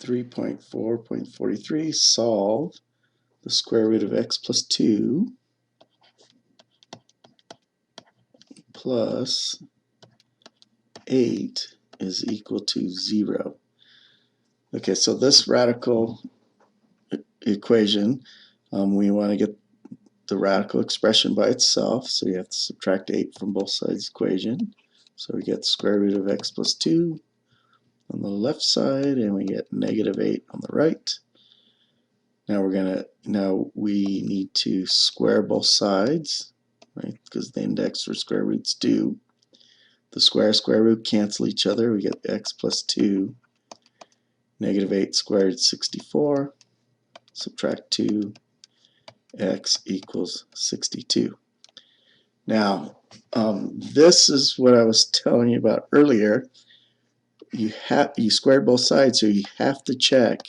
3.4.43, solve the square root of x plus 2 plus 8 is equal to 0. Okay, so this radical equation, we want to get the radical expression by itself, so you have to subtract 8 from both sides of the equation. So we get square root of x plus 2 on the left side, and we get negative 8 on the right. Now we need to square both sides, right? Because the index for square roots do. The square root cancel each other. We get x plus 2. Negative 8 squared 64. Subtract 2. X equals 62. Now, this is what I was telling you about earlier. You squared both sides, so you have to check.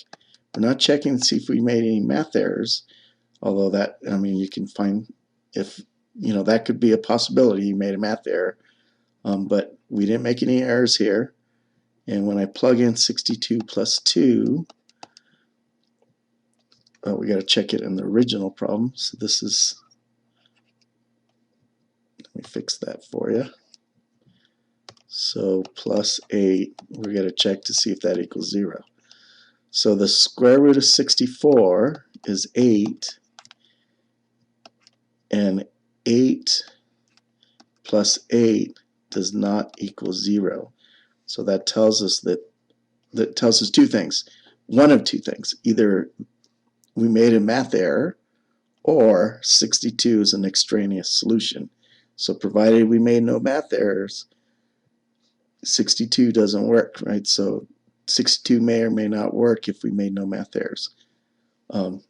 We're not checking to see if we made any math errors, although that, I mean, you can find if, that could be a possibility you made a math error. But we didn't make any errors here. And when I plug in 62 plus 2, we got to check it in the original problem. So this is, let me fix that for you. So plus 8, we got to check to see if that equals 0. So the square root of 64 is 8, and 8 plus 8 does not equal 0. So that tells us two things. One of two things. Either we made a math error, or 62 is an extraneous solution. So provided we made no math errors, 62 doesn't work, right? So 62 may or may not work if we made no math errors.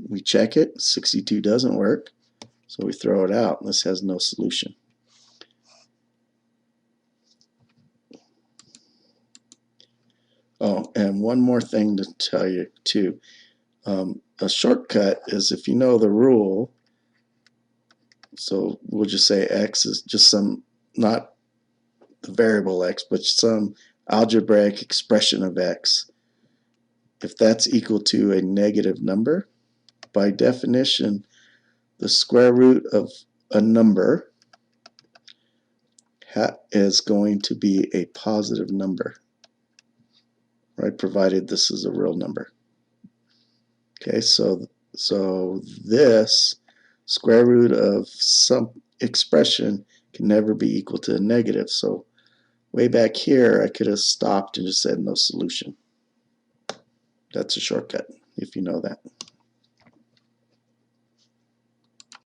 We check it, 62 doesn't work, so we throw it out, and this has no solution. Oh, and one more thing to tell you too. A shortcut is if you know the rule, so we'll just say x is just some, not the variable x, but some algebraic expression of x. If that's equal to a negative number, by definition, the square root of a number is going to be a positive number, right? Provided this is a real number. Okay, so this square root of some expression can never be equal to a negative. So way back here, I could have stopped and just said no solution. That's a shortcut if you know that.